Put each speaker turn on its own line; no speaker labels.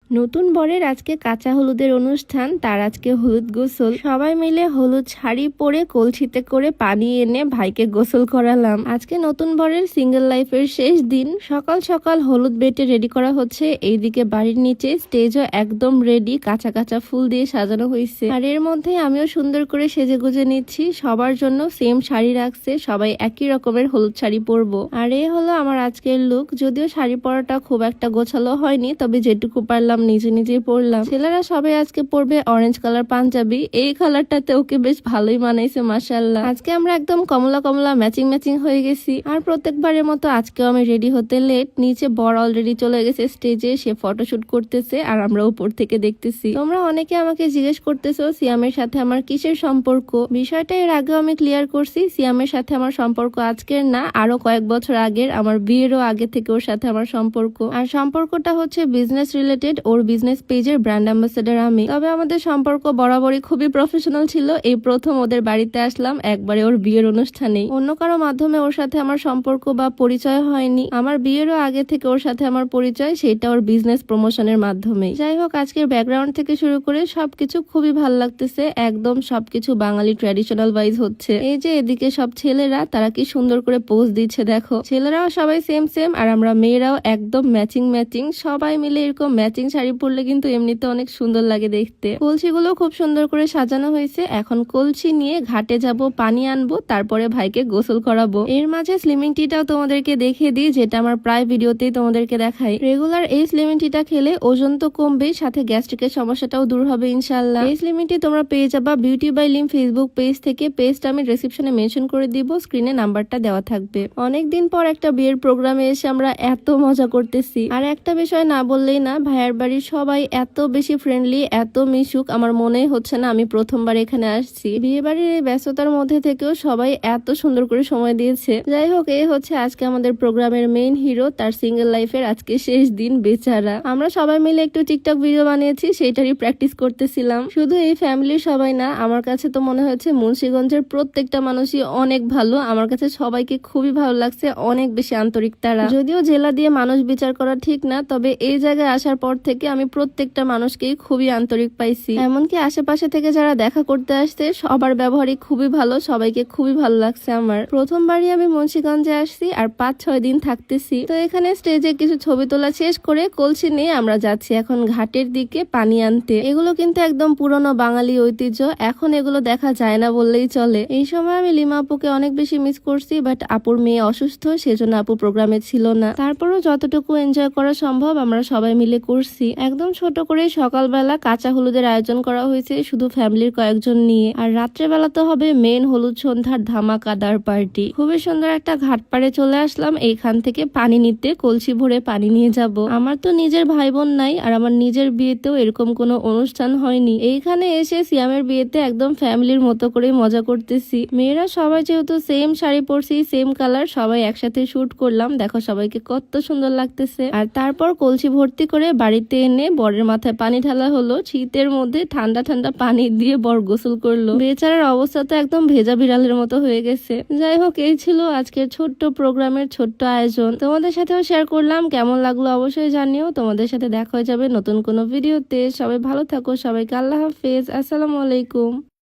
নতুন বরের আজকে কাঁচা হলুদের অনুষ্ঠান, তার আজকে হলুদ গোসল। সবাই মিলে হলুদ শাড়ি পরে কলসিতে করে পানি এনে ভাইকে গোসল করালাম। আজকে নতুন বরের সিঙ্গেল লাইফের শেষ দিন। সকাল সকাল হলুদ বেটে রেডি করা হচ্ছে। এইদিকে বাড়ির নিচে স্টেজও একদম রেডি, কাঁচা কাঁচা ফুল দিয়ে সাজানো হয়েছে। আর এর মধ্যে আমিও সুন্দর করে সেজে গুজে নিচ্ছি। সবার জন্য সেম শাড়ি রাখছে, সবাই একই রকমের হলুদ শাড়ি পরবো। আর এই হলো আমার আজকের লুক। যদিও শাড়ি পরাটা খুব একটা গোছালো হয়নি, তবে যেটুকু পারলাম নিজে নিজেই পরলাম। ছেলেরা সবাই আজকে পরবে অরেঞ্জ কালার পাঞ্জাবি। এই কালারটাতে ওকে বেশ ভালোই মানাইছে মাশাআল্লাহ। আজকে আমরা একদম কমলা কমলা ম্যাচিং ম্যাচিং হয়ে গেছি। আর প্রত্যেকবারের মতো আজকেও আমি রেডি হতে লেট। নিচে বর অলরেডি চলে গেছে স্টেজে, সে ফটোশুট করতেছে আর আমরা উপর থেকে দেখতেছি। তোমরা অনেকে আমাকে জিজ্ঞেস করতেছো সিয়ামের সাথে আমার কিসের সম্পর্ক। বিষয়টা এর আগেও আমি ক্লিয়ার করছি। সিয়ামের সাথে আমার সম্পর্ক আজকের না, আরো কয়েক বছর আগের, আমার বিয়েরও আগে থেকে ওর সাথে আমার সম্পর্ক। আর সম্পর্কটা হচ্ছে বিজনেস রিলেটেড। ওর বিজনেস পেজের ব্র্যান্ড অ্যাম্বাসেডর আমি। তবে আমাদের সম্পর্ক বরাবরই খুবই প্রফেশনাল ছিল। এই প্রথম ওদের বাড়িতে আসলাম, একবারে ওর বিয়ের অনুষ্ঠানেই। অন্য কারো মাধ্যমে ওর সাথে আমার সম্পর্ক বা পরিচয় হয়নি। আমার বিয়েরও আগে থেকে ওর সাথে আমার পরিচয়, সেটা ওর বিজনেস প্রমোশনের মাধ্যমে। যাই হোক, আজকের ব্যাকগ্রাউন্ড থেকে শুরু করে সবকিছু খুবই ভালো লাগতেছে। একদম সবকিছু বাঙালি ট্র্যাডিশনাল ওয়াইজ হচ্ছে। এই যে এদিকে সব ছেলেরা, তারা কি সুন্দর করে পোজ দিচ্ছে দেখো। ছেলেরাও সবাই সেম সেম, আর আমরা মেয়েরাও একদম ম্যাচিং ম্যাচিং। সবাই মিলে এরকম ম্যাচিং শাড়ি পরলে কিন্তু এমনিতে অনেক সুন্দর লাগে দেখতে। কলসিগুলো খুব সুন্দর করে সাজানো হয়েছে। এখন কলসি নিয়ে ঘাটে যাব, পানি আনবো, তারপরে ভাইকে গোসল করাবো। এর মাঝে স্লিমিং টিটাও তোমাদেরকে দেখিয়ে দিই, যেটা আমার প্রায় ভিডিওতেই তোমাদেরকে দেখাই। রেগুলার এই স্লিমিং টিটা খেলে ওজন তো কমবেই, সাথে গ্যাস্ট্রিকের সমস্যাটাও দূর হবে ইনশাল্লাহ। এই স্লিমিং টি তোমরা পেয়ে যাবা beauty by Lim Facebook page থেকে। পেজটা আমি ডেসক্রিপশনে মেনশন করে দিব, স্ক্রিনে নাম্বারটা দেওয়া থাকবে। অনেকদিন পর একটা বিয়ের প্রোগ্রামে এসে আমরা এত মজা করতেছি। আর একটা বিষয় না বললেই না, ভাইয়ার বাড়ির সবাই এত বেশি ফ্রেন্ডলি, এত মিশুক, আমার মনেই হচ্ছে না আমি প্রথমবার এখানে আসছি। বিয়ে বাড়ির এই ব্যস্ততার মধ্যে থেকেও সবাই এত সুন্দর করে সময় দিয়েছে। যাই হোক, এই হচ্ছে আজকে আমাদের প্রোগ্রামের মেইন হিরো, তার সিঙ্গেল লাইফের আজকে শেষ দিন, বেচারা। আমরা সবাই মিলে একটু টিকটক ভিডিও বানিয়েছি, সেইটারই প্র্যাকটিস করতেছিলাম। শুধু এই ফ্যামিলির সবাই না, আমার কাছে তো মনে হচ্ছে মুন্সিগঞ্জের প্রত্যেকটা মানুষই অনেক ভালো। আমার কাছে সবাইকে খুবই ভালো লাগছে, অনেক বেশি আন্তরিক তারা। যদিও জেলা দিয়ে মানুষ বিচার করা ঠিক না, তবে এই জায়গায় আসার পর থেকে আমি প্রত্যেকটা মানুষকেই খুবই আন্তরিক পাইছি। এমনকি আশেপাশে থেকে যারা দেখা করতে আসছে, সবার ব্যবহারই খুবই ভালো, সবাইকে খুবই ভালো লাগছে আমার। প্রথমবারই আমি মুন্সিগঞ্জে আসছি আর 5-6 দিন থাকতেছি। তো এখানে স্টেজে কিছু ছবি তোলা শেষ করে কলসি নিয়ে আমরা যাচ্ছি এখন ঘাটের দিকে পানি আনতে। এগুলো কিন্তু একদম পুরনো বাঙালি ঐতিহ্য, এখন এগুলো দেখা যায় না বললেই চলে। এই সময় আমি লিমা আপুকে অনেক বেশি মিস করছি, বাট আপুর মেয়ে অসুস্থ, সেজন্য আপু প্রোগ্রামে ছিল না। তারপরও যতটুকু এনজয় করা সম্ভব আমরা সবাই মিলে করছি। একদম ছোট করে সকালবেলা কাঁচা হলুদের আয়োজন করা হয়েছে, শুধু ফ্যামিলির কয়েকজন নিয়ে। আর রাত্রেবেলা তো হবে মেন হলুদ সন্ধ্যার ধামাকাদার পার্টি। খুবই সুন্দর একটা ঘাট পাড়ে চলে আসলাম এইখান থেকে পানি নিতে, কলসি ভরে পানি নিয়ে যাব। আমার তো নিজের ভাই বোন নাই, আর আমার নিজের বিয়েতেও এরকম কোনো অনুষ্ঠান হয়নি। এইখানে এসে সিয়ামের বিয়েতে একদম ফ্যামিলির মতো করে মজা করতেছি। মেয়েরা সবাই যেহেতু সেম শাড়ি পরছি, সেম কালার, সবাই একসাথে শুট করলাম। দেখো সবাইকে কত সুন্দর লাগতেছে। আর তারপর কলসি ভর্তি করে বাড়িতে এনে বরের মাথায় পানি ঢালা হলো। শীতের মধ্যে ঠান্ডা ঠান্ডা পানি দিয়ে বর গোসল করলো। বেচারার অবস্থা তো একদম ভেজা বিড়ালের মতো হয়ে গেছে। যাই হোক, এই ছিল আজকের ছোট্ট প্রোগ্রামের ছোট্ট আয়োজন। তোমাদের সাথেও শেয়ার করলাম, কেমন লাগলো অবশ্যই জানিও। তোমাদের সাথে দেখা হয়ে যাবে নতুন কোনো ভিডিওতে। সবাই ভালো থাকো, সবাইকে আল্লাহ হাফেজ, আসসালামু আলাইকুম।